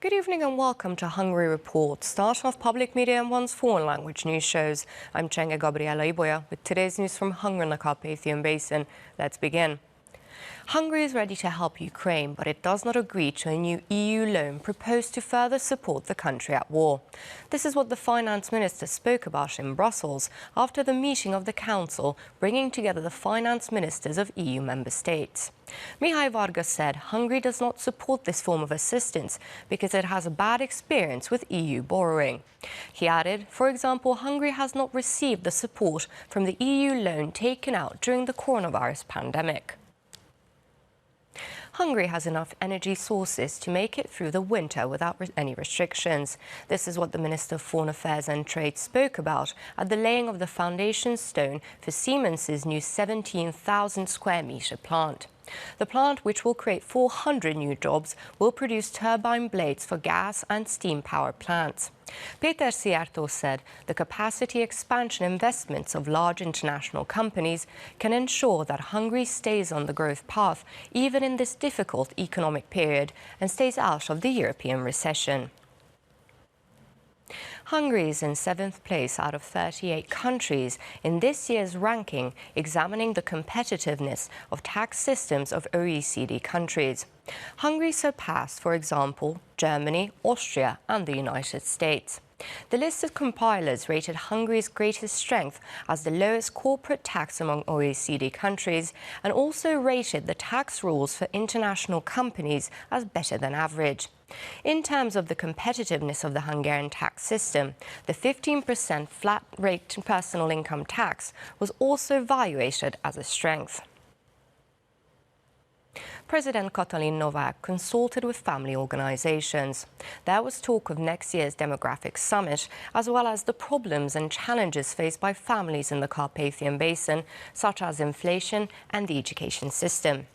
Good evening and welcome to Hungary Report, starting off public media and one's foreign language news shows. I'm Csenge Gabriela Ibolya with today's news from Hungary and the Carpathian Basin. Let's begin. Hungary is ready to help Ukraine, but it does not agree to a new EU loan proposed to further support the country at war. This is what the finance minister spoke about in Brussels after the meeting of the Council, bringing together the finance ministers of EU member states. Mihály Varga said Hungary does not support this form of assistance because it has a bad experience with EU borrowing. He added, for example, Hungary has not received the support from the EU loan taken out during the coronavirus pandemic. Hungary has enough energy sources to make it through the winter without any restrictions. This is what the Minister of Foreign Affairs and Trade spoke about at the laying of the foundation stone for Siemens's new 17,000 square metre plant. The plant, which will create 400 new jobs, will produce turbine blades for gas and steam power plants. Péter Szijjártó said the capacity expansion investments of large international companies can ensure that Hungary stays on the growth path, even in this difficult economic period, and stays out of the European recession. Hungary is in 7th place out of 38 countries in this year's ranking examining the competitiveness of tax systems of OECD countries. Hungary surpassed, for example, Germany, Austria and the United States. The list of compilers rated Hungary's greatest strength as the lowest corporate tax among OECD countries and also rated the tax rules for international companies as better than average. In terms of the competitiveness of the Hungarian tax system, the 15% flat rate personal income tax was also evaluated as a strength. President Katalin Novák consulted with family organizations. There was talk of next year's demographic summit, as well as the problems and challenges faced by families in the Carpathian Basin, such as inflation and the education system.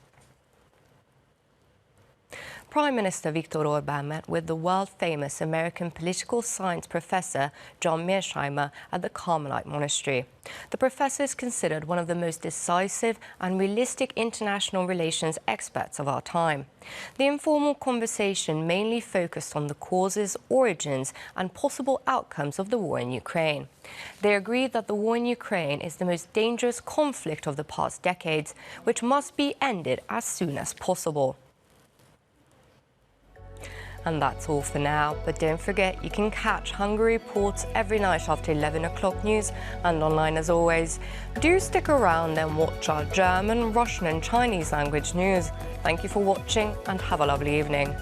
Prime Minister Viktor Orbán met with the world-famous American political science professor John Mearsheimer at the Carmelite Monastery. The professor is considered one of the most decisive and realistic international relations experts of our time. The informal conversation mainly focused on the causes, origins and possible outcomes of the war in Ukraine. They agreed that the war in Ukraine is the most dangerous conflict of the past decades, which must be ended as soon as possible. And that's all for now, but don't forget you can catch Hungary Reports every night after 11 o'clock news and online as always. Do stick around and watch our German, Russian and Chinese language news. Thank you for watching and have a lovely evening.